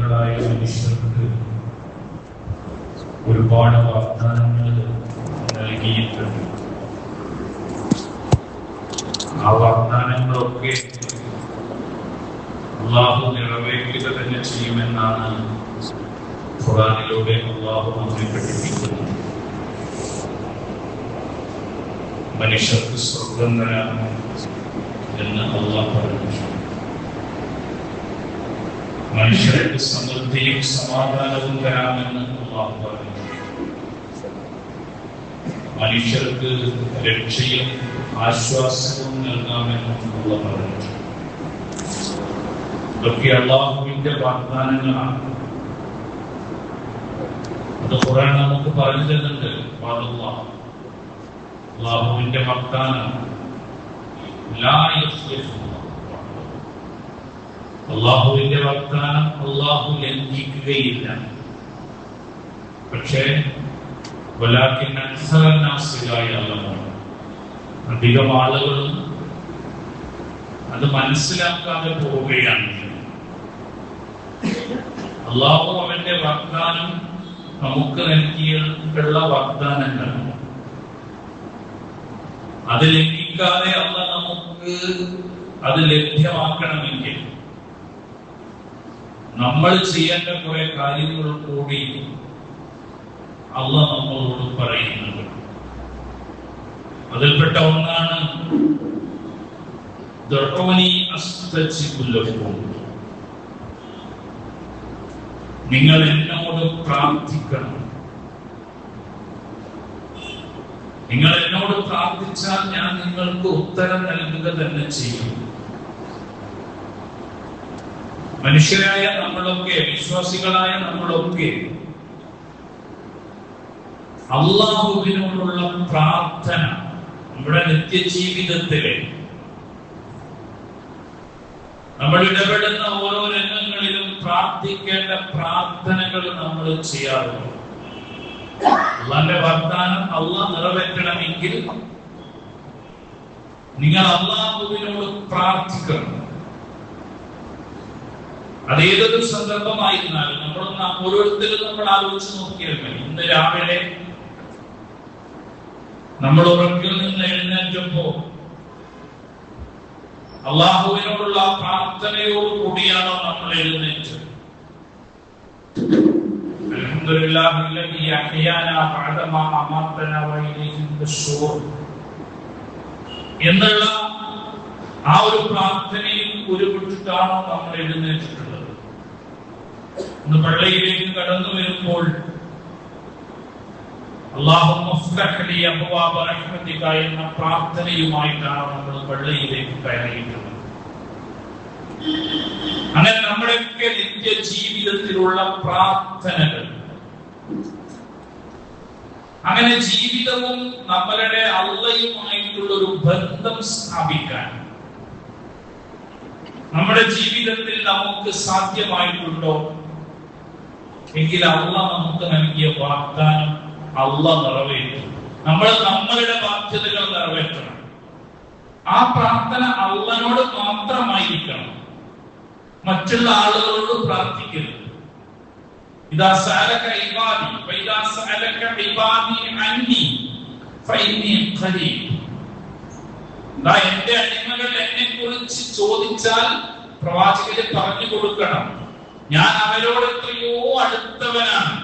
വിശ്വാസികളായ മനുഷ്യർക്ക് ഒരുപാട് വാഗ്ദാനങ്ങൾ നൽകിയിട്ടുണ്ട്. ആ വാഗ്ദാനങ്ങളൊക്കെ അള്ളാഹു നിറവേറ്റുക തന്നെ ചെയ്യുമെന്നാണ് ഖുർആനിലൂടെ അള്ളാഹു നമ്മെ പഠിപ്പിക്കുന്നത്. മനുഷ്യർക്ക് സ്വർഗം തരാം എന്ന് അള്ളാഹു പറഞ്ഞു. മനുഷ്യർക്ക് സമൃദ്ധിയും സമാധാനവും തരാമെന്ന് അള്ളാഹു പറഞ്ഞു. മനുഷ്യർക്ക് രക്ഷയും ആശ്വാസവും നൽകാമെന്ന് അള്ളാഹു പറഞ്ഞു. ഇതൊക്കെ അള്ളാഹുവിന്റെ വാഗ്ദാനങ്ങളാണ്. അത് ഖുർആൻ നമുക്ക് പറഞ്ഞു തരുന്നുണ്ട്. അള്ളാഹുവിന്റെ വാഗ്ദാനം അള്ളാഹുവിന്റെ വാഗ്ദാനം അള്ളാഹു ലംഘിക്കുകയില്ല. പക്ഷേ അധികം ആളുകളും അത് മനസ്സിലാക്കാതെ പോവുകയാണ്. അള്ളാഹു അവന്റെ വാഗ്ദാനം നമുക്ക് നൽകിയിട്ടുള്ള വാഗ്ദാനങ്ങൾ അത് ലംഘിക്കാതെ അല്ല നമുക്ക് അത് ലഭ്യമാക്കണമെങ്കിൽ നമ്മൾ ചെയ്യേണ്ട കുറെ കാര്യങ്ങൾ കൂടി അല്ല നമ്മളോട് പറയുന്നത്. അതിൽപ്പെട്ട ഒന്നാണ് നിങ്ങൾ എന്നോട് പ്രാർത്ഥിക്കണം. നിങ്ങൾ എന്നോട് പ്രാർത്ഥിച്ചാൽ ഞാൻ നിങ്ങൾക്ക് ഉത്തരം നൽകുക തന്നെ ചെയ്യും. മനുഷ്യരായ നമ്മളൊക്കെ, വിശ്വാസികളായ നമ്മളൊക്കെ അള്ളാഹുവിനോടുള്ള പ്രാർത്ഥന നമ്മുടെ നിത്യജീവിതത്തിലെ നമ്മൾ ഇടപെടുന്ന ഓരോ രംഗങ്ങളിലും പ്രാർത്ഥിക്കേണ്ട പ്രാർത്ഥനകൾ നമ്മൾ ചെയ്യാറുണ്ട്. അള്ളാന്റെ വാഗ്ദാനം അള്ളാഹ് നിറവേറ്റണമെങ്കിൽ നിങ്ങൾ അള്ളാഹുവിനോട് പ്രാർത്ഥിക്കണം. അതേതൊരു സന്ദർഭമായിരുന്നാലും നമ്മളൊന്ന് ഓരോരുത്തരും നമ്മൾ ആലോചിച്ച് നോക്കിയാൽ മതി. ഇന്ന് രാവിലെ നമ്മൾ ഉറക്കിൽ നിന്ന് എഴുന്നേറ്റപ്പോ അള്ളാഹുവിനോടുള്ള പ്രാർത്ഥനയോട് കൂടിയാണോ നമ്മൾ എഴുന്നേറ്റത്? എന്നുള്ള ആ ഒരു പ്രാർത്ഥനയിൽ ഉരുവിട്ടിട്ടാണോ നമ്മൾ എഴുന്നേറ്റിട്ടുള്ളത്? ഇന്ന് പള്ളിയിലേക്ക് കടന്നു വരുമ്പോൾ എന്ന പ്രാർത്ഥനയുമായിട്ടാണ് നമ്മൾ പള്ളിയിലേക്ക് കയറിയിട്ടുള്ളത്. അങ്ങനെ നമ്മുടെയൊക്കെ നിത്യ ജീവിതത്തിലുള്ള പ്രാർത്ഥനകൾ, അങ്ങനെ ജീവിതവും നമ്മളുടെ അള്ളയുമായിട്ടുള്ള ഒരു ബന്ധം സ്ഥാപിക്കാൻ നമ്മുടെ ജീവിതത്തിൽ നമുക്ക് സാധ്യമായിട്ടുണ്ടോ എങ്കിൽ അള്ളാഹ് നമുക്ക് നൽകിയ വാഗ്ദാനം അള്ളാഹ് നിറവേറ്റും. നമ്മൾ നമ്മളുടെ ബാധ്യതകൾ നിറവേറ്റണം. ആ പ്രാർത്ഥന അള്ളാഹ്നോട് മാത്രമായിരിക്കണം, മറ്റുള്ള ആളുകളോട് പ്രാർത്ഥിക്കരുത്. ഇദാ സഅലക ഇബാദി ഫഇദാ സഅലക ഇബാദി അന്നി ഫഇന്നി ഖരീബ്. എന്റെ അടിമകൾ എന്നെ കുറിച്ച് ചോദിച്ചാൽ പ്രവാചകരെ പറഞ്ഞു കൊടുക്കണം, ഞാൻ അവരോട് എത്രയോ അടുത്തവനാണ്.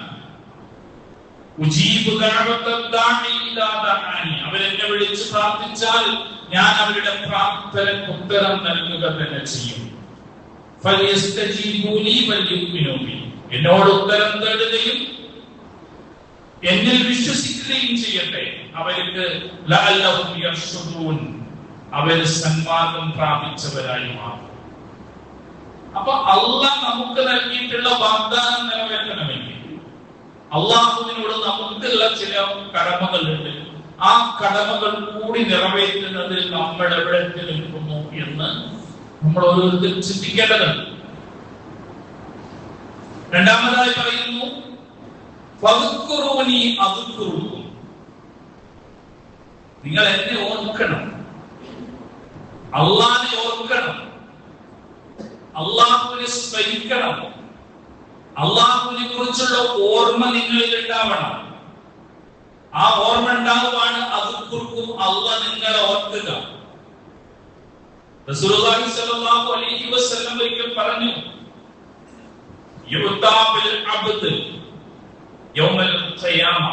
അവരെന്നെ വിളിച്ച് പ്രാർത്ഥിച്ചാൽ ഞാൻ അവരുടെ പ്രാർത്ഥനയ്ക്ക് ഉത്തരം നൽകുക തന്നെ ചെയ്യും. എന്നോട് ഉത്തരം തേടുകയും എന്നിൽ വിശ്വസിക്കുകയും ചെയ്യട്ടെ. അവർക്ക് അവർ സന്മാർഗം പ്രാപിച്ചവരായി മാറും. അപ്പൊ അള്ളാഹ് നമുക്ക് നൽകിയിട്ടുള്ള വാഗ്ദാനം നിറവേറ്റണമെങ്കിൽ അള്ളാഹുവിനോട് നമുക്കുള്ള ചില കടമകളുണ്ട്. ആ കടമകൾ കൂടി നിറവേറ്റുന്നതിൽ നമ്മൾ എവിടെ നിൽക്കുന്നു എന്ന് നമ്മൾ ഓരോരുത്തരും ചിന്തിക്കേണ്ടതുണ്ട്. രണ്ടാമതായി പറയുന്നു, നിങ്ങൾ എന്നെ ഓർക്കണം, അള്ളാഹിനെ ഓർക്കണം, അള്ളാഹുവിനെ സ്മരിക്കണം. അള്ളാഹുവിനെ കുറിച്ചുള്ള ഓർമ്മ നിങ്ങളിൽ ഉണ്ടാവണം. ആ ഓർമ്മ ഉണ്ടാവുകയാണ് അദ്കുർക്കും, അള്ളാഹ് നിങ്ങളെ ഓർക്കുക. റസൂലുള്ളാഹി സ്വല്ലല്ലാഹു അലൈഹി വസല്ലം ഒരിക്കൽ പറഞ്ഞു, യുതാബിൽ അബ്ദ് യൗമൽ ഖിയാമ,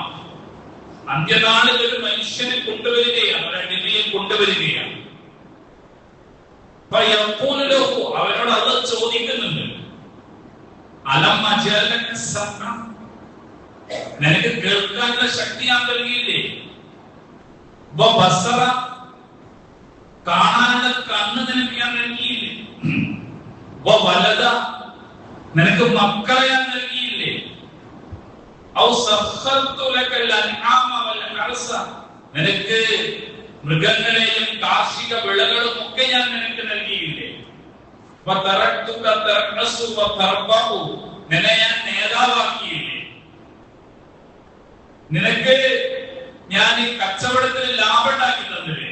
അന്ത്യനാളിൽ ഒരു മനുഷ്യനെ കൊണ്ടുവരികയാണ്, ഒരു അടിമയെ കൊണ്ടുവരികയാണ്. ഫയഖൂലു ലഹു, അവനോട് അല്ലാഹ് ചോദിക്കുന്നുണ്ട്, അലം അജലക സമഅ, നിനക്ക് കേൾക്കാനുള്ള ശക്തി ഞാൻ നൽകിയില്ലേ? വബസറ, കാണാനുള്ള കണ്ണ് നിനക്ക് ഞാൻ നൽകിയില്ലേ? വവലദ, നിനക്ക് മക്കളെ ഞാൻ നൽകിയില്ലേ? ഔ സഖർതു ലകൽ അൻആമ വൽ അർസ, നിനക്ക് മൃഗങ്ങളെയും കാർഷിക വിളകളും ഒക്കെ ഞാൻ നിനക്ക് നൽകിയില്ലേ? വതറക്തുക തറഅസു വതർബഉ, നിന്നെ ഞാൻ നേതാവാക്കിയില്ലേ? നിനക്ക് ഞാൻ ഈ കച്ചവടത്തിൽ ലാഭം ഉണ്ടാക്കി തന്നില്ലേ?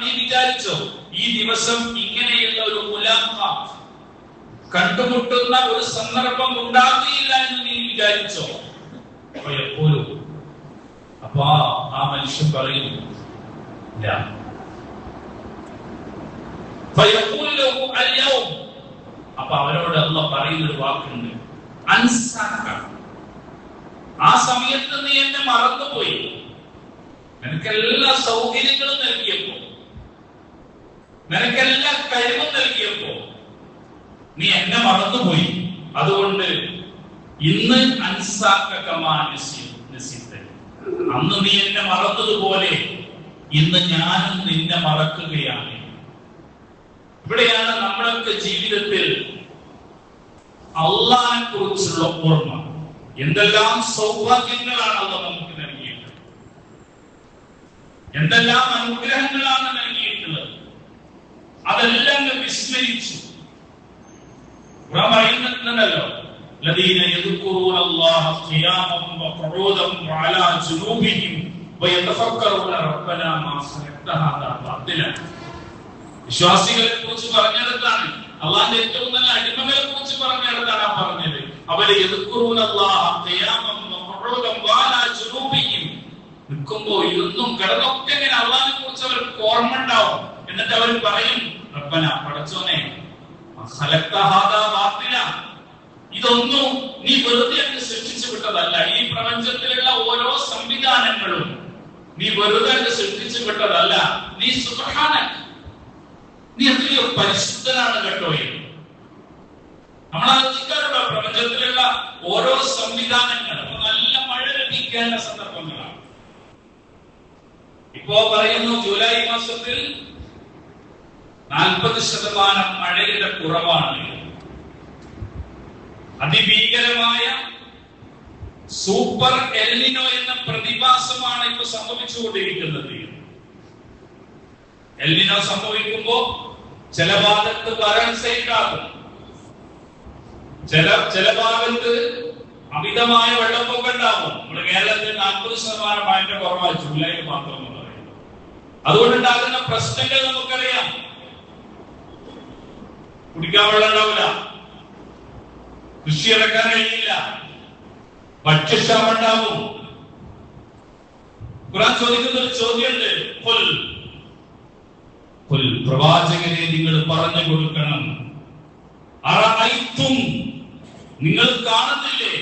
നീ വിചാരിച്ചോ ഈ ദിവസം ഇങ്ങനെയുള്ള ഒരു മുലാഖ, കണ്ടുമുട്ടുന്ന ഒരു സന്ദർഭം ഉണ്ടാകുകയില്ല എന്ന് നീ വിചാരിച്ചോ? എപ്പോഴും അപ്പൊ ആ മനുഷ്യൻ പറയും ഇല്ല. അപ്പൊ അവരോട് അല്ലാഹ് പറയുന്നൊരു വാക്കുണ്ട്, അൻസാക, ആ സമയത്ത് നീ എന്നെ മറന്നുപോയി. നിനക്കെല്ലാ സൗകര്യങ്ങളും നൽകിയപ്പോ, നിനക്കെല്ലാ കഴിവും നൽകിയപ്പോ നീ എന്നെ മറന്നുപോയി. അതുകൊണ്ട് ഇന്ന് അൻസാക കമാ നസീത, അന്ന് നീ എന്നെ മറന്നതുപോലെ ഇന്ന് ഞാനും നിന്നെ മറക്കുകയാണ്. ഇവിടെയാണ് നമ്മളൊക്കെ ജീവിതത്തിൽ അള്ളാഹിനെ കുറിച്ചുള്ള ഓർമ്മ. എന്തെല്ലാം സൗഭാഗ്യങ്ങളാണ് അല്ലാഹ് നമുക്ക് നൽകിയിട്ടുള്ളത്, എന്തെല്ലാം അനുഗ്രഹങ്ങളാണ് നൽകിയിട്ടുള്ളത്, അതെല്ലാം വിസ്മരിച്ചു. പറയുന്നുണ്ടല്ലോ, الذين يذكرون الله قياما وقعودا وعلى جنوبهم ويتفكرون ربنا ما خلقت هذا باطلا. വിശ്വാസികളെ കുറിച്ച് പറഞ്ഞെടുത്താണ്, അള്ളാന്റെ ഏറ്റവും നല്ല അടിമകളെ കുറിച്ച് പറഞ്ഞെടുത്താണ് പറഞ്ഞത്. അവരെ നിൽക്കുമ്പോ ഇരുന്നും കിടന്നൊക്കെ ഇങ്ങനെ അള്ളാഹിനെ കുറിച്ച് അവർക്ക് ഓർമ്മ ഉണ്ടാവും. എന്നിട്ട് അവർ പറയും, റബ്ബന, പടച്ചോനെ, ഇതൊന്നും നീ വെറുതെ അങ്ങ് സൃഷ്ടിച്ചു വിട്ടതല്ല. ഈ പ്രപഞ്ചത്തിലുള്ള ഓരോ സംവിധാനങ്ങളും നീ വെറുതെ അങ്ങ് സൃഷ്ടിച്ചു വിട്ടതല്ല. നീ സുബ്ഹാനക, നീ എത്രയോ പരിശുദ്ധനാണ് കേട്ടോ. നമ്മൾ ആലോചിക്കാറുള്ള പ്രപഞ്ചത്തിലുള്ള ഓരോ സംവിധാനങ്ങളും നല്ല മഴ ലഭിക്കേണ്ട സന്ദർഭങ്ങളാണ്. ഇപ്പോ പറയുന്നു ജൂലൈ മാസത്തിൽ 40% മഴയുടെ കുറവാണ്. അതിഭീകരമായ സൂപ്പർ എൽനിനോ എന്ന പ്രതിഭാസമാണ് ഇപ്പൊ സംഭവിച്ചുകൊണ്ടിരിക്കുന്നത്. എൽനിനോ സംഭവിക്കുമ്പോ ചില ഭാഗത്ത് വരൾച്ച ഉണ്ടാകും, ചില ഭാഗത്ത് അമിതമായ വെള്ളപ്പൊക്കം ഉണ്ടാകും. നമ്മുടെ കേരളത്തിൽ 40% മഴയുടെ കുറവാണ് ജൂലൈയിൽ മാത്രം. അതുകൊണ്ടുണ്ടാകുന്ന പ്രശ്നങ്ങൾ നമുക്കറിയാം. കുടിക്കാൻ വെള്ളം ഉണ്ടാവില്ല, കൃഷി ഇറക്കാൻ കഴിയില്ല, ഭക്ഷ്യക്ഷാമം ഉണ്ടാവും. ഖുർആൻ ചോദിക്കുന്ന ഒരു ചോദ്യമുണ്ട്, പ്രവാചകരെ നിങ്ങൾ പറഞ്ഞു കൊടുക്കണം, അറഅയ്തും, നിങ്ങൾ കാണുന്നില്ലേ,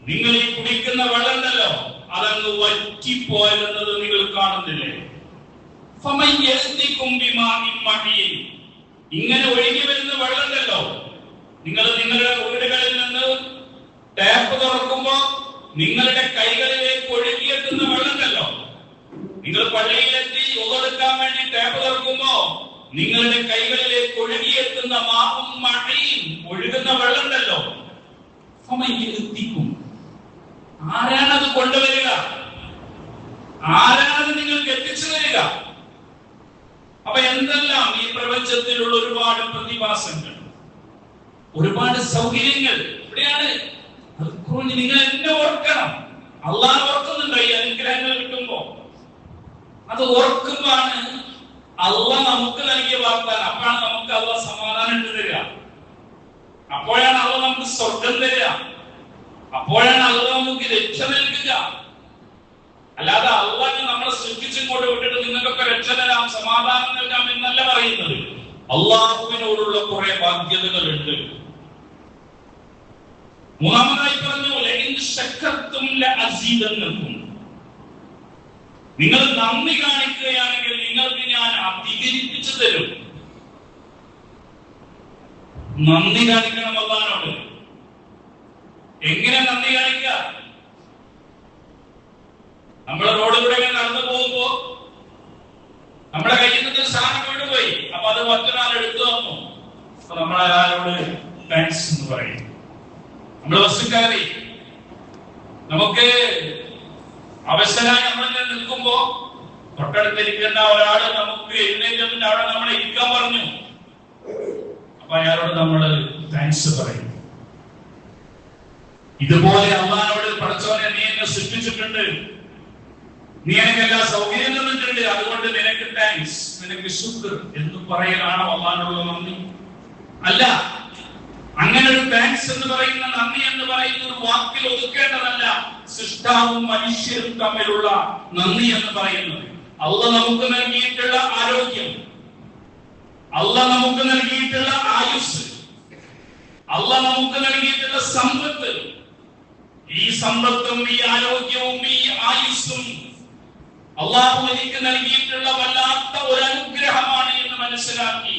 നിങ്ങൾ ഈ കുടിക്കുന്ന വെള്ളം ഉണ്ടല്ലോ അതങ്ങ് വറ്റിപ്പോയെന്നത് നിങ്ങൾ കാണുന്നില്ലേ? ഇങ്ങനെ ഒഴുകി വരുന്ന വെള്ളം ഉണ്ടല്ലോ, നിങ്ങൾ നിങ്ങളുടെ വീടുകളിൽ നിന്ന് ടാപ്പ് തുറക്കുമ്പോ നിങ്ങളുടെ കൈകളിലേക്ക് ഒഴുകിയെത്തുന്ന വെള്ളം ഉണ്ടല്ലോ, നിങ്ങൾ പള്ളിയിലെത്തി ഒതെടുക്കാൻ വേണ്ടി ടാപ്പ് തുറക്കുമ്പോ നിങ്ങളുടെ കൈകളിലേക്ക് ഒഴുകിയെത്തുന്ന മാവും മഴയും ഒഴുകുന്ന വെള്ളം ഉണ്ടല്ലോ, എത്തിക്കും. ആരാണത് കൊണ്ടുവരിക? ആരാണത് നിങ്ങൾക്ക് എത്തിച്ചു തരിക? അപ്പൊ എന്തെല്ലാം ഈ പ്രപഞ്ചത്തിലുള്ള ഒരുപാട് പ്രതിഭാസങ്ങൾ, ഒരുപാട് സൗകര്യങ്ങൾ ഇവിടെയാണ്. നിങ്ങൾ എന്നെ ഓർക്കണം. അള്ളാഹ് ഓർക്കുന്നുണ്ടോ ഈ അനുഗ്രഹങ്ങൾ കിട്ടുമ്പോ? അത് ഓർക്കുമ്പോഴാണ് അള്ളാഹ് നമുക്ക് നൽകിയ വാഗ്ദാനം. അപ്പോഴാണ് നമുക്ക് അള്ളാഹ് സമാധാനം ഇട്ട് തരിക, അപ്പോഴാണ് അള്ളാഹ് നമുക്ക് സ്വർഗം തരിക, അപ്പോഴാണ് അള്ളാഹ് നമുക്ക് രക്ഷ നൽകുക. അല്ലാതെ അള്ളാഹ് നമ്മളെ സൃഷ്ടിച്ചിങ്ങോട്ട് വിട്ടിട്ട് നിങ്ങൾക്കൊക്കെ രക്ഷ തരാം, സമാധാനം നൽകാം എന്നല്ല പറയുന്നത്. അള്ളാഹുവിനോടുള്ള കുറെ ബാധ്യതകളുണ്ട്. മൂന്നാമതായി പറഞ്ഞു, ലഇൻ ശക്കർതും ലഅസീദന്നകും. നിങ്ങൾ നന്ദി കാണിക്കുകയാണെങ്കിൽ നിങ്ങൾക്ക് ഞാൻ അധികരിപ്പിച്ചു തരും. നന്ദി കാണിക്കണം അള്ളാഹുവിനോട്. എങ്ങനെ നന്ദി കാണിക്കുക? നമ്മൾ റോഡിലൂടെ നടന്നു പോകുമ്പോ നമ്മുടെ കയ്യിൽ നിന്ന് സാധനം വീണുപോയി, അപ്പൊ അത് മറ്റൊരാൾ എടുത്തു തന്നു, അപ്പൊ നമ്മളാരോട് താങ്ക്സ് എന്ന് പറയും. നമ്മൾ ബസ് കയറി നമുക്ക് അവസരമായി നമ്മളിങ്ങനെ നിൽക്കുമ്പോ തൊട്ടടുത്തിരിക്കുന്ന ഒരാള് നമുക്ക് എഴുന്നേറ്റതിന്റെ അവിടെ നമ്മളെ ഇരിക്കാൻ പറഞ്ഞു, അപ്പൊ അയാളോട് നമ്മള് താങ്ക്സ് പറയും. ഇതുപോലെ അള്ളാഹുവോട് പടച്ചോനെ നീ എന്നെ സൃഷ്ടിച്ചിട്ടുണ്ട്, നീ എനിക്ക് എല്ലാ സൗകര്യം തന്നിട്ടുണ്ട്, അതുകൊണ്ട് നിനക്ക് താങ്ക്സ്, നിനക്ക് ശുക്ർ എന്ന് പറയലാണോ അള്ളാഹുവിനോടുള്ള നന്ദി? അല്ല. അങ്ങനെ ഒരു താങ്ക്സ് എന്ന് പറയുന്ന, നന്ദി എന്ന് പറയുന്നത് വാക്കിൽ ഒതുക്കേണ്ടതല്ല. സൃഷ്ടാവും മനുഷ്യരും തമ്മിലുള്ള നന്ദി എന്ന് പറയുന്നത് അള്ളാഹ് നമുക്ക് നൽകിയിട്ടുള്ള ആരോഗ്യം, അള്ളാഹ് നമുക്ക് നൽകിയിട്ടുള്ള ആയുസ്, അള്ളാഹ് നമുക്ക് നൽകിയിട്ടുള്ള സമ്പത്ത്, ഈ സമ്പത്തും ഈ ആരോഗ്യവും ഈ ആയുസ്സും അള്ളാഹു എനിക്ക് നൽകിയിട്ടുള്ള വല്ലാത്ത ഒരു അനുഗ്രഹമാണ് എന്ന് മനസ്സിലാക്കി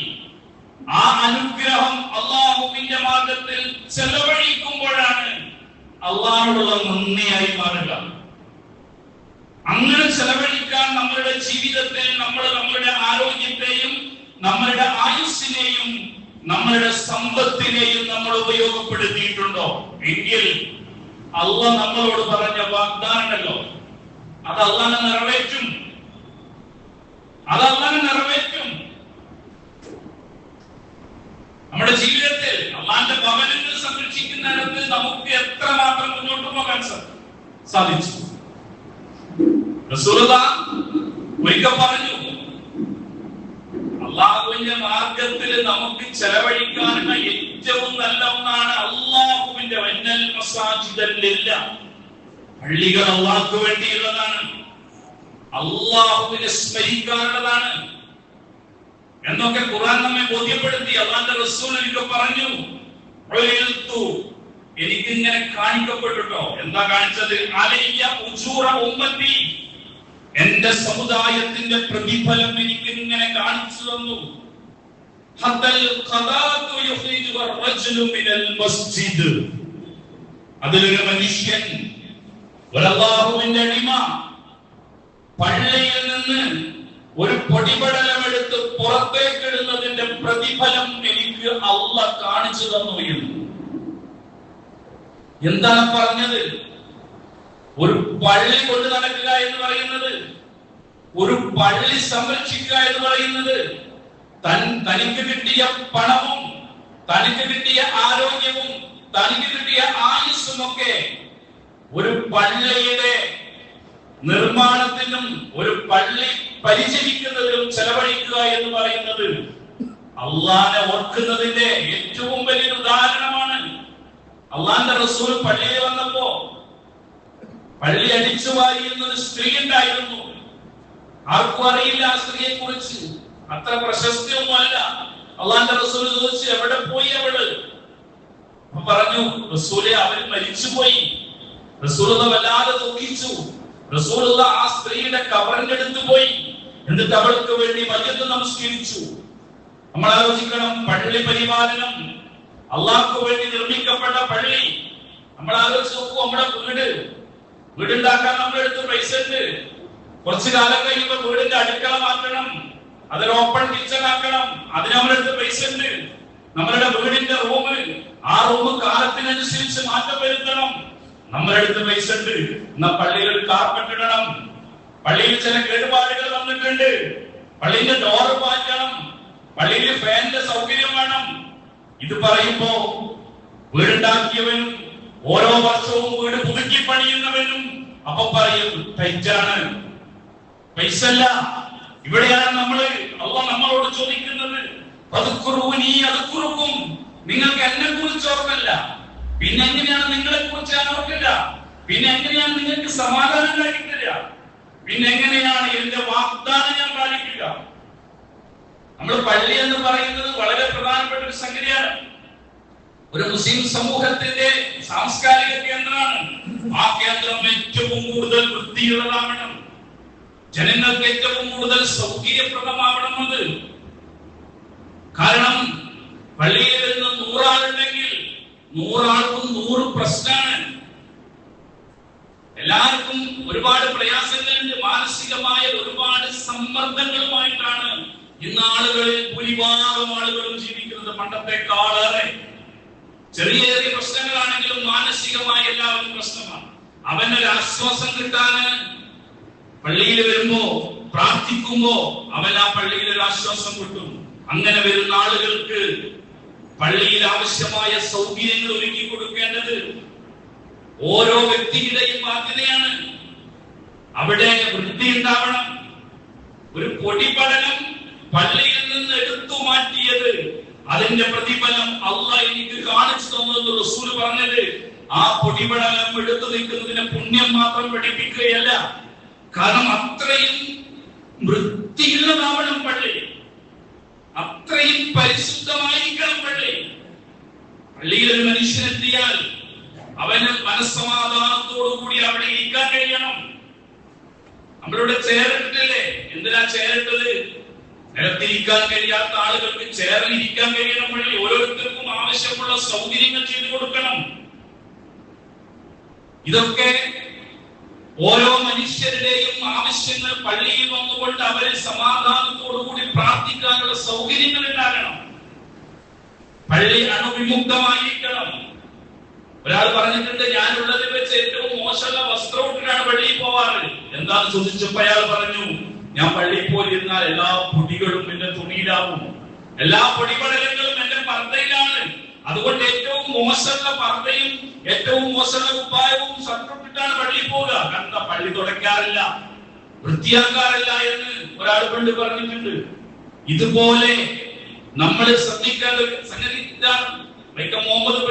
ആ അനുഗ്രഹം അള്ളാഹുവിന്റെ മാർഗത്തിൽ ചെലവഴിക്കുമ്പോഴാണ് അള്ളാഹുവിനുള്ള നന്ദിയായി മാറുക. അങ്ങനെ ചെലവഴിക്കാൻ നമ്മളുടെ ജീവിതത്തെ, നമ്മളുടെ ആരോഗ്യത്തെയും നമ്മളുടെ ആയുസ്സിനെയും നമ്മളുടെ സമ്പത്തിനെയും നമ്മൾ ഉപയോഗപ്പെടുത്തിയിട്ടുണ്ടോ എങ്കിൽ അള്ളാഹ് നമ്മളോട് പറഞ്ഞ വാഗ്ദാനമല്ലോ അത് അള്ളാഹ് നിറവേറ്റും, അത് അള്ളാഹ് നിറവേറ്റും. നമ്മുടെ ജീവിതത്തിൽ അള്ളാന്റെ ഭവനങ്ങൾ സംരക്ഷിക്കുന്നിടത്ത് നമുക്ക് എത്രമാത്രം മുന്നോട്ട് പോകാൻ സാധിച്ചു. റസൂലുള്ളാഹ് ഒരിക്കൽ പറഞ്ഞു, അള്ളാഹുവിന്റെ മാർഗത്തിൽ നമുക്ക് ചെലവഴിക്കാനുള്ള ഏറ്റവും നല്ല ഒന്നാണ് അള്ളാഹുവിന്റെ വന്നൽ മസാജിദല്ലില്ല, പള്ളികൾ അള്ളാഹ്ക്ക് വേണ്ടിയുള്ളതാണ്, അള്ളാഹുവിനെ സ്മരിക്കാനുള്ളതാണ് എന്നൊക്കെ ഖുർആൻ നമ്മെ ബോധ്യപ്പെടുത്തി. അള്ളാഹുവിന്റെ റസൂൽ ഒരിക്കൽ പറഞ്ഞു, എനിക്കിങ്ങനെ കാണിക്കപ്പെട്ടിട്ടോ. എന്താ കാണിച്ചത്? അലയ്യ ഉജൂറ ഉമ്മത്തി, എന്റെ സമുദായത്തിന്റെ പ്രതിഫലം എനിക്ക് ഇങ്ങനെ കാണിച്ചു തന്നു. അതിലൊരു മനുഷ്യൻ, ഒരല്ലാഹുവിന്റെ അടിമ പള്ളിയിൽ നിന്ന് ഒരു പൊടിപടലമെടുത്ത് പുറത്തേക്ക് ഇടുന്നതിന്റെ പ്രതിഫലം എനിക്ക് അല്ലാഹ് കാണിച്ചു തന്നു എന്ന്. എന്താണ് പറഞ്ഞത്? ഒരു പള്ളി കൊണ്ട് നടക്കുക എന്ന് പറയുന്നത്, ഒരു പള്ളി സംരക്ഷിക്കുക എന്ന് പറയുന്നത്, തനിക്ക് കിട്ടിയ പണവും തനിക്ക് കിട്ടിയ ആരോഗ്യവും തനിക്ക് കിട്ടിയ ആയുസ്സും ഒക്കെ ഒരു പള്ളിയുടെ നിർമ്മാണത്തിനും ഒരു പള്ളി പരിചരിക്കുന്നതിനും ചെലവഴിക്കുക എന്ന് പറയുന്നത് അള്ളാഹനെ ഓർക്കുന്നതിന്റെ ഏറ്റവും വലിയൊരു ഉദാഹരണമാണ്. അള്ളാന്റെ റസൂൽ പള്ളിയിൽ വന്നപ്പോ പള്ളി അടിച്ചു വാരിയുന്ന ഒരു സ്ത്രീ ഉണ്ടായിരുന്നു. ആർക്കും അറിയില്ല ആ സ്ത്രീയെ കുറിച്ച്, അത്ര പ്രശസ്തിയൊന്നുമല്ല. അള്ളാന്റെ റസൂൽ ചോദിച്ചു, എവിടെ പോയി അവള്? പറഞ്ഞു, റസൂലെ അവര് മരിച്ചുപോയി. റസൂലുള്ളാഹി വല്ലാതെ ദുഃഖിച്ചു. റസൂലുള്ളാഹി ആ സ്ത്രീയുടെ ഖബറിന്റെ അടുത്ത് പോയി, എന്നിട്ട് അവൾക്ക് വേണ്ടി മയ്യത്ത് നമസ്കരിച്ചു. നമ്മൾ ആലോചിക്കണം, പള്ളി പരിപാലനം, അള്ളാഹ്ക്ക് വേണ്ടി നിർമ്മിക്കപ്പെട്ട പള്ളി. നമ്മൾ ആലോചിച്ച് നോക്കൂ, നമ്മുടെ വീടുണ്ടാക്കാൻ നമ്മുടെ അടുത്ത് പൈസ ഉണ്ട്. കുറച്ചു കാലം കഴിയുമ്പോൾ വീടിന്റെ അടുക്കള മാറ്റണം, അതിൽ ഓപ്പൺ കിച്ചൺ ആക്കണം, അതിന് നമ്മുടെ അടുത്ത് പൈസ ഉണ്ട്. നമ്മളുടെ വീടിന്റെ ആ റൂം കാലത്തിനനുസരിച്ച് മാറ്റം വരുത്തണം, നമ്മുടെ അടുത്ത് പൈസ ഉണ്ട്. എന്നാ പള്ളിയിൽ കാർപ്പറ്റ് ഇടണം, പള്ളിയിൽ ചില കേടുപാടുകൾ വന്നിട്ടുണ്ട്, പള്ളിന്റെ ഡോറ് മാറ്റണം, പള്ളിയിൽ ഫാനിന്റെ സൗകര്യം വേണം. ഇത് പറയുമ്പോ വീടുണ്ടാക്കിയവനും ഓരോ വർഷവും വീട് പുതുക്കി പണിയുന്നവനും അപ്പൊ പറയും ടൈറ്റാണ്, പൈസ അല്ല. ഇവിടെയാണ് അള്ളാഹ് നമ്മളോട് ചോദിക്കുന്നത്, നിങ്ങൾക്ക് എന്നെ കുറിച്ച് ഓർമ്മല്ല, പിന്നെ എങ്ങനെയാണ് നിങ്ങളെ കുറിച്ച് ഞാൻ ഓർക്കില്ല, പിന്നെ എങ്ങനെയാണ് നിങ്ങൾക്ക് സമാധാനം കഴിക്കില്ല, പിന്നെ എങ്ങനെയാണ് എന്റെ വാഗ്ദാനം ഞാൻ പാലിക്കുക? നമ്മൾ പള്ളി എന്ന് പറയുന്നത് വളരെ പ്രധാനപ്പെട്ട ഒരു സംഗതിയാണ്. ഒരു മുസ്ലിം സമൂഹത്തിന്റെ സാംസ്കാരിക കേന്ദ്രമാണ്. ആ കേന്ദ്രം ഏറ്റവും കൂടുതൽ വൃത്തിയുള്ളതാവണം, ജനങ്ങൾക്ക് ഏറ്റവും കൂടുതൽ സൗകര്യപ്രദമാവണം. അത് കാരണം പള്ളിയിൽ വരുന്ന 100 ആളുണ്ടെങ്കിൽ 100 ആൾക്കും 100 പ്രശ്നമാണ്. എല്ലാവർക്കും ഒരുപാട് പ്രയാസങ്ങളുണ്ട്, മാനസികമായ ഒരുപാട് സമ്മർദ്ദങ്ങളുമായിട്ടാണ് ഇന്ന് ആളുകളിൽ ഭൂരിഭാഗം ആളുകളും ജീവിക്കുന്നത്. പണ്ടത്തെക്കാളേറെ ചെറിയ ചെറിയ പ്രശ്നങ്ങളാണെങ്കിലും മാനസികമായി എല്ലാവരും പ്രശ്നമാണ്. അവനൊരു ആശ്വാസം കിട്ടാന് പള്ളിയിൽ വരുമ്പോ പ്രാർത്ഥിക്കുമ്പോ അവൻ ആ പള്ളിയിൽ ഒരു ആശ്വാസം കിട്ടും. അങ്ങനെ വരുന്ന ആളുകൾക്ക് പള്ളിയിൽ ആവശ്യമായ സൗകര്യങ്ങൾ ഒരുക്കി കൊടുക്കേണ്ടത് ഓരോ വ്യക്തിയുടെയും ബാധ്യതയാണ്. അവിടെ വൃത്തി ഉണ്ടാവണം. ഒരു പൊടിപടലം പള്ളിയിൽ നിന്ന് എടുത്തു മാറ്റിയത്, അതിന്റെ പ്രതിഫലം അള്ളാഹ് എനിക്ക് കാണിച്ചു തന്നു റസൂൽ പറഞ്ഞത്. ആ പൊടിപടലം എടുത്തു നിൽക്കുന്നതിന് പുണ്യം മാത്രം പഠിപ്പിക്കുകയല്ല, കാരണം അത്രയും വൃത്തിയുള്ളതാവണം പള്ളി, അത്രയും പരിശുദ്ധമായിരിക്കണം പള്ളി. പള്ളിയിൽ ഒരു മനുഷ്യനെത്തിയാൽ അവന് മനസ്സമാധാനത്തോടുകൂടി അവിടെ ഇരിക്കാൻ കഴിയണം. നമ്മളിവിടെ ചേരിട്ടില്ലേ? എന്തിനാ ചേരിട്ടത്? നിലത്തിരിക്കാൻ കഴിയാത്ത ആളുകൾക്ക് ചേറിൽ ഇരിക്കാൻ കഴിയണം. പള്ളി ഓരോരുത്തർക്കും ആവശ്യമുള്ള സൗകര്യങ്ങൾ ചെയ്തു കൊടുക്കണം. ഇതൊക്കെ ഓരോ മനുഷ്യരുടെയും ആവശ്യങ്ങൾ പള്ളിയിൽ വന്നുകൊണ്ട് അവരെ സമാധാനത്തോടുകൂടി പ്രാർത്ഥിക്കാനുള്ള സൗകര്യങ്ങൾ ഉണ്ടാകണം. പള്ളി അണുവിമുക്തമായിരിക്കണം. ഒരാൾ പറഞ്ഞിട്ടുണ്ട്, ഞാനുള്ളതിൽ വെച്ച് ഏറ്റവും മോശമുള്ള വസ്ത്രം ഇട്ടിട്ടാണ് പള്ളിയിൽ പോവാറ്. എന്താന്ന് ചോദിച്ചപ്പോ അയാൾ പറഞ്ഞു, ഞാൻ പള്ളിയിൽ പോയിരുന്നാൽ എല്ലാ പൊടികളും എന്റെ തുണിയിലാവും, എല്ലാ പൊടിപടലങ്ങളും എന്റെ പർദ്ദയിലാണ്. അതുകൊണ്ട് ഏറ്റവും മോശമുള്ള പർദ്ദയും ഏറ്റവും മോശമുള്ള കുപ്പായവും ഷർട്ടിട്ടാണ് പള്ളിയിൽ പോവുക. കണ്ട പള്ളി തുടയ്ക്കാറില്ല, വൃത്തിയാക്കാറില്ല എന്ന് ഒരാൾ പണ്ട് പറഞ്ഞിട്ടുണ്ട്. ഇതുപോലെ നമ്മൾ ശ്രദ്ധിക്കേണ്ട ഒരു സംഗതി ഇതാണ്. വൈക്കം മുഹമ്മദ്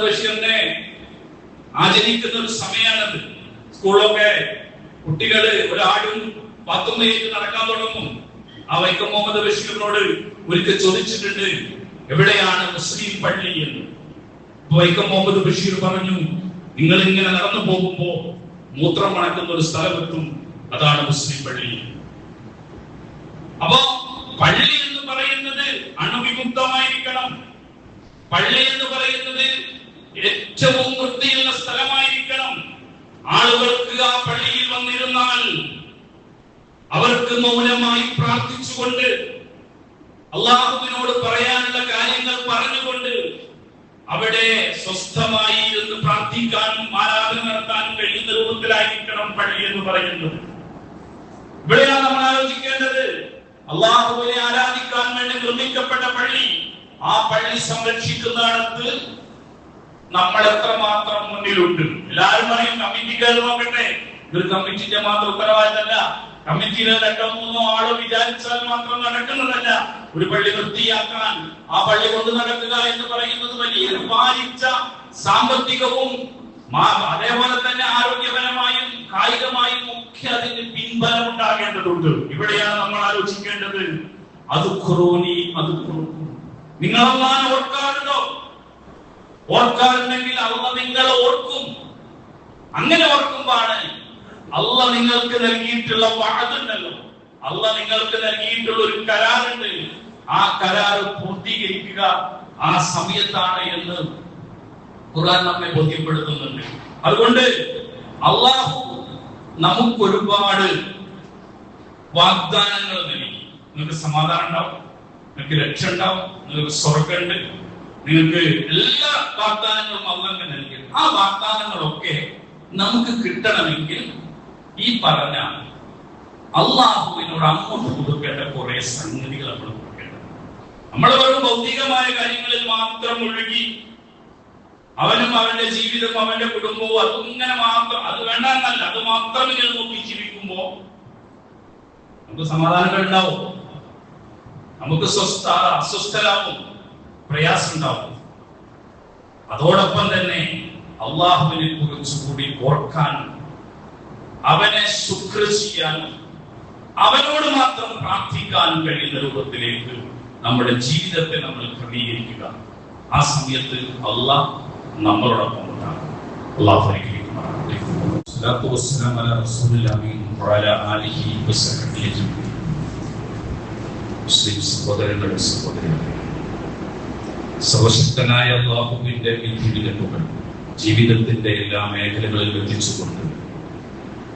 ബഷീറിനെ ആചരിക്കുന്ന ഒരു സമയമാണത്. സ്കൂളിലൊക്കെ കുട്ടികള് ഒരാടും പാത്തുമ്മയിട്ട് നടക്കാൻ തുടങ്ങും. ആ വൈക്കം മുഹമ്മദ് ബഷീറിനോട് ഒരിക്കൽ ചോദിച്ചിട്ടുണ്ട്, എവിടെയാണ് മുസ്ലിം പള്ളി എന്ന്. വൈക്കം മുഹമ്മദ് ബഷീർ പറഞ്ഞു, നിങ്ങൾ ഇങ്ങനെ നടന്നു പോകുമ്പോ മൂത്രം മണക്കുന്ന ഒരു സ്ഥലമെത്തും, അതാണ് മുസ്ലിം പള്ളി. അപ്പോ പള്ളി എന്ന് പറയുന്നത് അണുവിമുക്തമായിരിക്കണം. പള്ളി എന്ന് പറയുന്നത് ഏറ്റവും വൃത്തിയുള്ള സ്ഥലമായിരിക്കണം. ആളുകൾക്ക് ആ പള്ളിയിൽ വന്നിരുന്നാൽ അവർക്ക് മൗനമായി പ്രാർത്ഥിച്ചുകൊണ്ട് അള്ളാഹുവിനോട് പറയാനുള്ള കാര്യങ്ങൾ പറഞ്ഞുകൊണ്ട് അവിടെ സ്വസ്ഥമായി ഇരുന്ന് പ്രാർത്ഥിക്കാനും ആരാധന നടത്താനും കഴിയുന്ന രൂപത്തിലായിരിക്കണം പള്ളി എന്ന് പറയുന്നത്. ഇവിടെയാണ് നമ്മൾ ആലോചിക്കേണ്ടത്. അള്ളാഹുവിനെ ആരാധിക്കാൻ വേണ്ടി നിർമ്മിക്കപ്പെട്ട പള്ളി, ആ പള്ളി സംരക്ഷിക്കുന്നിടത്ത് നമ്മൾ എത്രമാത്രം മുന്നിലുണ്ട്. എല്ലാവരും പറയും കമ്മിറ്റിക്കാർ നോക്കട്ടെ. ഇതൊരു കമ്മിറ്റിന്റെ മാത്രം ഉത്തരവാദിത്തമല്ല. കമ്മിറ്റിയിലെ 2-3 ആളോ വിചാരിച്ചാൽ മാത്രം നടക്കുന്നതല്ല. ഒരു പള്ളി വൃത്തിയാക്കാൻ, ആ പള്ളി കൊണ്ടു നടക്കുക എന്ന് പറയുന്നത് വലിയൊരു ഭാരിച്ച സാമ്പത്തികവും അതേപോലെ തന്നെ ആരോഗ്യപരമായും കായികമായും ഒക്കെ അതിന് പിൻബലം ഉണ്ടാകേണ്ടതുണ്ട്. ഇവിടെയാണ് നമ്മൾ ആലോചിക്കേണ്ടത്. നിങ്ങൾ അല്ലാഹുവിനെ ഓർക്കാറുണ്ടോ? ഓർക്കാറുണ്ടെങ്കിൽ അല്ലാഹ് നിങ്ങളെ ഓർക്കും. അങ്ങനെ ഓർക്കുമ്പോഴാണ് അല്ലാഹ് നിങ്ങൾക്ക് നൽകിയിട്ടുള്ള വഅദുണ്ടല്ലോ, അല്ലാഹ് നിങ്ങൾക്ക് നൽകിയിട്ടുള്ള ഒരു കരാറുണ്ട്. ആ കരാറ് പൂർത്തീകരിക്കുക ആ സമയത്താണ് എന്ന് ഖുർആൻ നമ്മെ ബോധ്യപ്പെടുത്തുന്നുണ്ട്. അതുകൊണ്ട് അല്ലാഹു നമുക്ക് ഒരുപാട് വാഗ്ദാനങ്ങൾ നൽകി. നിങ്ങൾക്ക് സമാധാനം ഉണ്ടാവും, നിങ്ങൾക്ക് രക്ഷ ഉണ്ടാവും, നിങ്ങൾക്ക് സ്വർഗമുണ്ട്, നിങ്ങൾക്ക് എല്ലാ വാഗ്ദാനങ്ങളും അല്ലാഹു നൽകി. ആ വാഗ്ദാനങ്ങളൊക്കെ നമുക്ക് കിട്ടണമെങ്കിൽ ഈ പറഞ്ഞ അള്ളാഹുവിനോട് അങ്ങോട്ട് കൊടുക്കേണ്ട കുറെ സംഗതികൾ നമ്മൾ കൊടുക്കേണ്ടത്. നമ്മൾ വെറും ഭൗതികമായ കാര്യങ്ങളിൽ മാത്രം ഒഴുകി അവനും അവന്റെ ജീവിതവും അവന്റെ കുടുംബവും അതിങ്ങനെ മാത്രം, അത് വേണ്ടെന്നല്ല, അത് മാത്രം ഇങ്ങനെ നോക്കി ജീവിക്കുമ്പോ നമുക്ക് സമാധാനങ്ങൾ ഉണ്ടാവും, നമുക്ക് അസ്വസ്ഥരാവും, പ്രയാസം ഉണ്ടാവും. അതോടൊപ്പം തന്നെ അള്ളാഹുവിനെ കുറിച്ച് കൂടി ഓർക്കാൻ, അവനെ ശുക്ർ ചെയ്യാൻ, അവനോട് മാത്രം പ്രാർത്ഥിക്കാൻ കഴിയുന്ന രൂപത്തിലേക്ക് നമ്മുടെ ജീവിതത്തെ നമ്മൾ ക്രമീകരിക്കുക. ആ സമയത്ത് അള്ളാഹ് നമ്മളോടൊപ്പം ഉണ്ടാകും. അള്ളാഹു സഹോദരങ്ങളെ സഹോദരികളെ, സർവശക്തനായ അല്ലാഹുവിന്റെ വിധിവിലക്കുകൾ ജീവിതത്തിന്റെ എല്ലാ മേഖലകളിലും എത്തിച്ചുകൊണ്ട്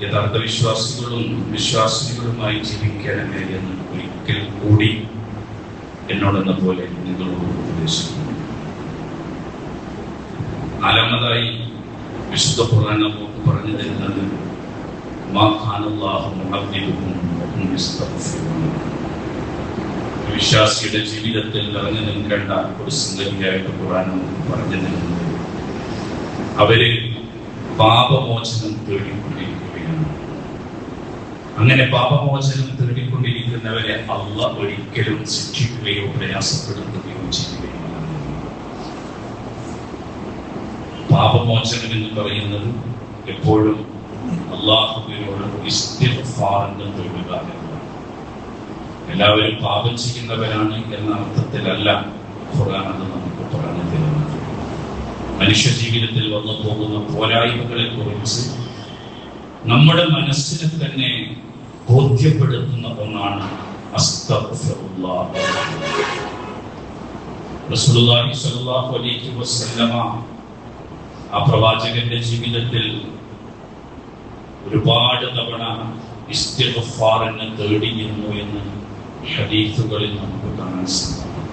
യഥാർത്ഥ വിശ്വാസികളുമായി ജീവിക്കണമേ എന്ന് ഒരിക്കൽ കൂടി എന്നോടെന്ന പോലെ നിങ്ങളോട് ഉപദേശിക്കുന്നു. നാലാമതായി വിശുദ്ധ ഖുർആൻ നമുക്ക് പറഞ്ഞു തരുന്നത് വിശ്വാസിയുടെ ജീവിതത്തിൽ നിറഞ്ഞു നിൽക്കേണ്ട ഒരു സംഗതിയായിട്ട് ഖുർആൻ പറഞ്ഞു തരുന്നത് അവര് പാപമോചനം തേടിക്കൊണ്ടിരിക്കുകയാണ്. അങ്ങനെ പാപമോചനം തേടിക്കൊണ്ടിരിക്കുന്നവരെ അല്ലാഹ് ഒരിക്കലും ശിക്ഷിക്കുകയോ പ്രയാസപ്പെടുത്തുകയോ ചെയ്യുകയില്ല. പാപമോചനം എന്ന് പറയുന്നത് എപ്പോഴും അല്ലാഹുവിനോട് ഇസ്തിഗ്ഫാറിന്റെ തേടുക എന്നതാണ്. എല്ലാവരും പാപം ചെയ്യുന്നവരാണ് എന്ന അർത്ഥത്തിലല്ല ഖുർആൻ അത് നമുക്ക് പറഞ്ഞു തരുന്നത്. മനുഷ്യ ജീവിതത്തിൽ വന്നു പോകുന്ന പോരായ്മകളെ കുറിച്ച് നമ്മുടെ മനസ്സിനെ തന്നെ ബോധ്യപ്പെടുത്തുന്ന ഒന്നാണ് അസ്തഗ്ഫിറുല്ലാഹ്. റസൂലുള്ളാഹി സ്വല്ലല്ലാഹു അലൈഹി വസല്ലമ ആ പ്രവാചകന്റെ ജീവിതത്തിൽ ഒരുപാട് തവണ ഇസ്തിഗ്ഫാറിനെ തേടിയിരുന്നു എന്ന് ഹദീസുകളിൽ നമുക്ക് കാണാൻ സാധിക്കും.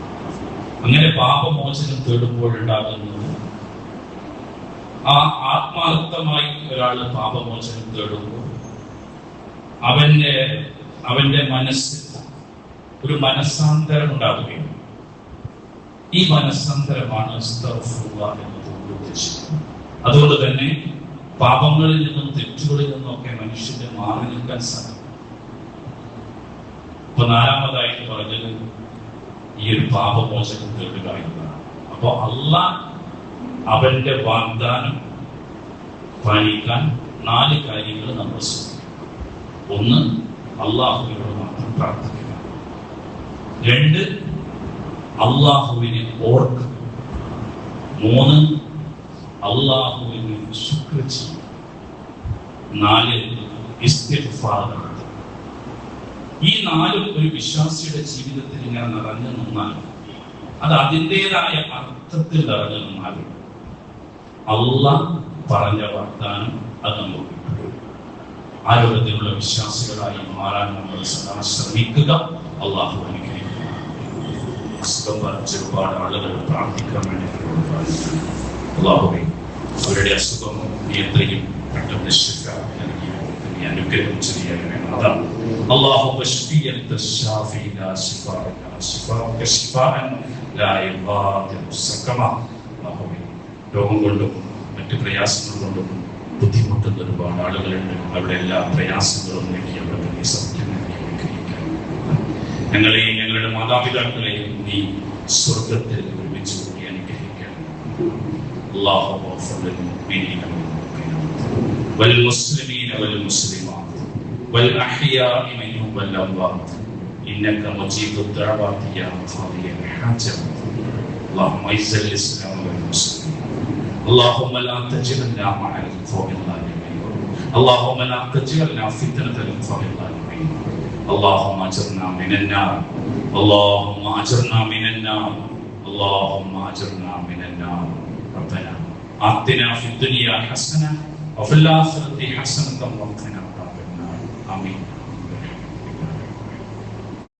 അങ്ങനെ പാപമോചനം തേടുമ്പോഴുണ്ടാകുന്നത് ആ ആത്മാർത്ഥമായി ഒരാൾ പാപമോചനം തേടുമ്പോൾ അവന്റെ മനസ്സിൽ ഒരു മനസ്സാന്തരം ഉണ്ടാവുകയും ഈ മനസ്സാന്തരമാണ് അസ്തഗ്ഫിറുല്ലാഹ് എന്നതുകൊണ്ട് ഉദ്ദേശിക്കുന്നത്. അതുകൊണ്ട് തന്നെ പാപങ്ങളിൽ നിന്നും തെറ്റുകളിൽ നിന്നൊക്കെ മനുഷ്യന്റെ മാറി നിൽക്കാൻ സാധിക്കും. അപ്പൊ നാലാമതായിട്ട് പറഞ്ഞത് ഈ ഒരു പാപമോചനം തേടുക എന്നതാണ്. അപ്പൊ അല്ലാഹ് അവന്റെ വാഗ്ദാനം പാലിക്കാൻ 4 കാര്യങ്ങൾ നമ്മൾ ശ്രദ്ധിക്കണം. 1, അല്ലാഹുവിനോട് മാത്രം പ്രാർത്ഥിക്കുക. 2, അല്ലാഹുവിനെ ഓർക്കുക. 3, അല്ലാഹുവിനെ ശുക്ർ ചെയ്യുക. 4, ഇസ്തിഗ്ഫാർ നടത്തുക. ഈ 4 ഒരു വിശ്വാസിയുടെ ജീവിതത്തിൽ ഇങ്ങനെ നിറഞ്ഞു നിന്നാൽ, അത് അതിൻ്റെതായ അർത്ഥത്തിൽ നിറഞ്ഞു നിന്നാൽ അല്ലാഹ് പറഞ്ഞ വാഗ്ദാനം അത് നമുക്ക് കിട്ടും. ആ രൂപത്തിലുള്ള വിശ്വാസികളായി മാറാൻ നമ്മൾ സദാ ശ്രമിക്കുക. അല്ലാഹു അനുഗ്രഹിക്കുക. അസുഖം ബാധിച്ച ഒരുപാട് ആളുകൾ പ്രാർത്ഥിക്കാൻ വേണ്ടി അല്ലാഹുവേ അവരുടെ അസുഖം നിയന്ത്രിക്കും, പെട്ടെന്ന് ശിഫ നൽകി അനുഗ്രഹം ചെയ്യാൻ അതാണ്. اللهم اشفي انت الشافي لا شفاء الا شفاءك شفاء لا يغادر سقما. രോഗം കൊണ്ടും മറ്റു പ്രയാസങ്ങൾ കൊണ്ടും ബുദ്ധിമുട്ടുന്ന ഒരുപാട് ആളുകളുണ്ട്. അവരുടെ എല്ലാ പ്രയാസങ്ങളും നീക്കി അവർക്ക് നീ സൗഖ്യം നൽകി അനുഗ്രഹിക്കാൻ. ഞങ്ങളെയും ഞങ്ങളുടെ മാതാപിതാക്കളെയും നീ സ്വർഗത്തിൽ ഒരുമിച്ച് കൂടി അനുഗ്രഹിക്കാൻ. اللهم اغفر للمؤمنين والمؤمنات والمسلمين والمسلمات والأحياء منهم والأموات إنك مجيب الدعوات يا قاضي الحاجات. اللهم أعز الإسلام والمسلمين. اللهم لا تجعلنا مع القوم الظالمين. اللهم لا تجعلنا فتنة للقوم الظالمين. اللهم أجرنا من النار. اللهم أجرنا من النار. اللهم أجرنا من النار. ربنا آتنا في الدنيا حسنة وفي الآخرة حسنة وقنا عذاب النار. آمين.